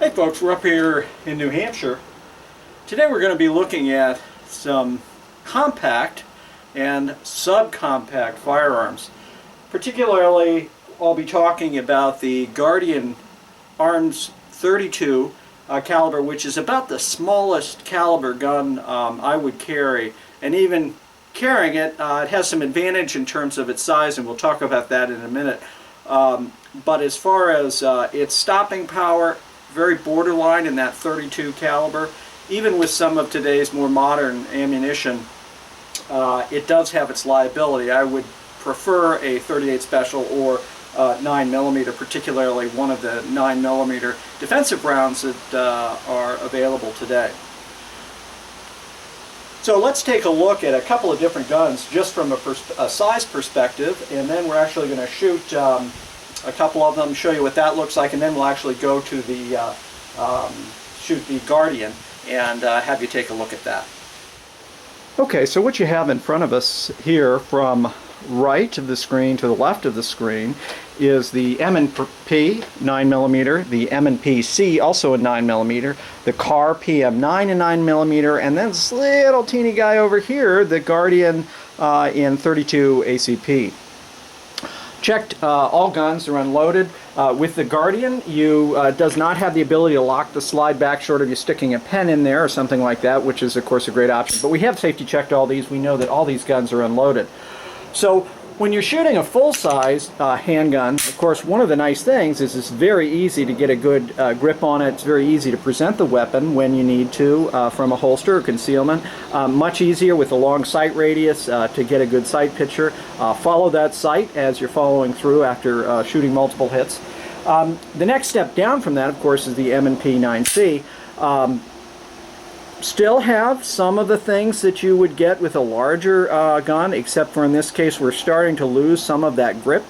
Hey folks, we're up here in New Hampshire. Today we're going to be looking at some compact and subcompact firearms. Particularly, I'll be talking about the Guardian Arms 32 caliber, which is about the smallest caliber gun I would carry. And even carrying it, it has some advantage in terms of its size, and we'll talk about that in a minute. But as far as its stopping power, very borderline in that 32 caliber. Even with some of today's more modern ammunition, it does have its liability. I would prefer a 38 Special or 9mm, particularly one of the 9mm defensive rounds that are available today. So let's take a look at a couple of different guns just from a size perspective, and then we're actually going to shoot a couple of them, show you what that looks like, and then we'll actually go to the shoot the Guardian and have you take a look at that. Okay, so what you have in front of us here from right of the screen to the left of the screen is the M&P 9mm, the M&P C also a 9mm, the CAR PM9 a 9mm, and then this little teeny guy over here, the Guardian in 32 ACP. Checked all guns are unloaded. With the Guardian, does not have the ability to lock the slide back short of you sticking a pen in there or something like that, which is of course a great option. But we have safety checked all these. We know that all these guns are unloaded. So when you're shooting a full-size handgun, of course, one of the nice things is it's very easy to get a good grip on it. It's very easy to present the weapon when you need to from a holster or concealment. Much easier with a long sight radius to get a good sight picture. Follow that sight as you're following through after shooting multiple hits. The next step down from that, of course, is the M&P 9C. Still have some of the things that you would get with a larger gun, except for in this case we're starting to lose some of that grip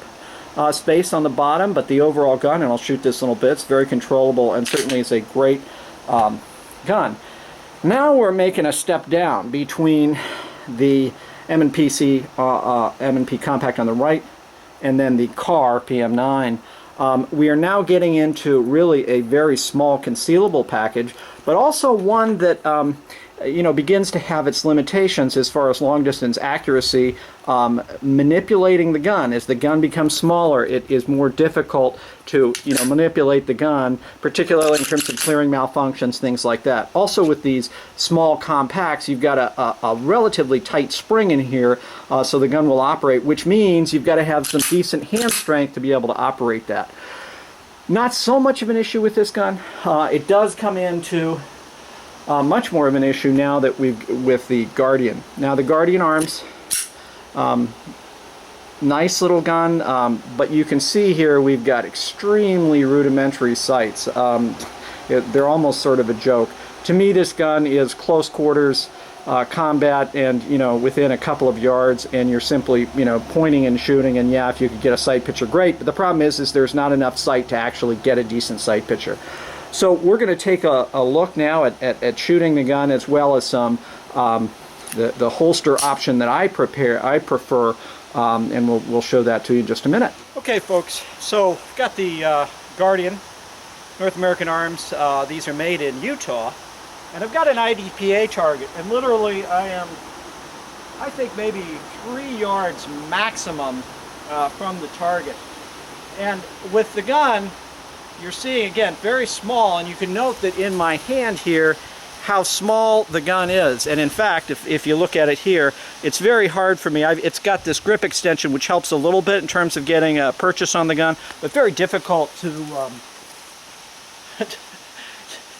space on the bottom, but the overall gun, and I'll shoot this little bit, it's very controllable and certainly is a great gun. Now we're making a step down between the M&P C, M&P Compact on the right, and then the CAR PM9. We are now getting into really a very small concealable package, but also one that begins to have its limitations as far as long distance accuracy. Manipulating the gun, as the gun becomes smaller, it is more difficult to manipulate the gun, particularly in terms of clearing malfunctions, things like that. Also with these small compacts, you've got a relatively tight spring in here, so the gun will operate, which means you've got to have some decent hand strength to be able to operate that. Not so much of an issue with this gun. It does come into much more of an issue now that with the Guardian. Now the Guardian Arms, nice little gun, but you can see here we've got extremely rudimentary sights. They're almost sort of a joke. To me, this gun is close quarters combat, and within a couple of yards, and you're simply pointing and shooting, and yeah, if you could get a sight picture, great, but the problem is there's not enough sight to actually get a decent sight picture. So we're going to take a look now at shooting the gun, as well as some the holster option that I prefer, and we'll show that to you in just a minute. Okay folks, so I've got the Guardian North American Arms. These are made in Utah. And I've got an IDPA target, and literally I think maybe 3 yards maximum from the target. And with the gun, you're seeing, again, very small, and you can note that in my hand here how small the gun is. And in fact, if you look at it here, it's very hard for me. It's got this grip extension, which helps a little bit in terms of getting a purchase on the gun, but very difficult to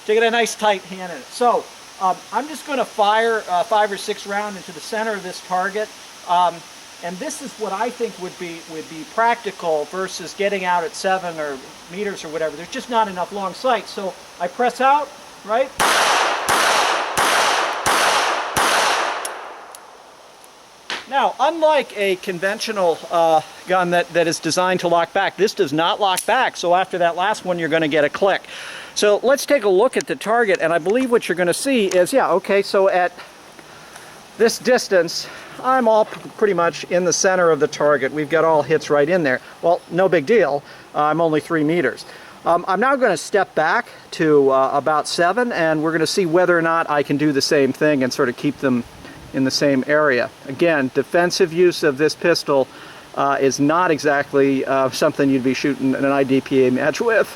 to get a nice tight hand in it. So I'm just going to fire 5 or 6 rounds into the center of this target, and this is what I think would be practical versus getting out at 7 meters or whatever. There's just not enough long sight. So I press out, right? Now, unlike a conventional gun that is designed to lock back, this does not lock back. So after that last one, you're going to get a click. So let's take a look at the target, and I believe what you're going to see is, yeah, okay, so at this distance, I'm all pretty much in the center of the target. We've got all hits right in there. Well, no big deal. I'm only 3 meters. I'm now going to step back to about 7, and we're going to see whether or not I can do the same thing and sort of keep them in the same area. Again, defensive use of this pistol is not exactly something you'd be shooting an IDPA match with.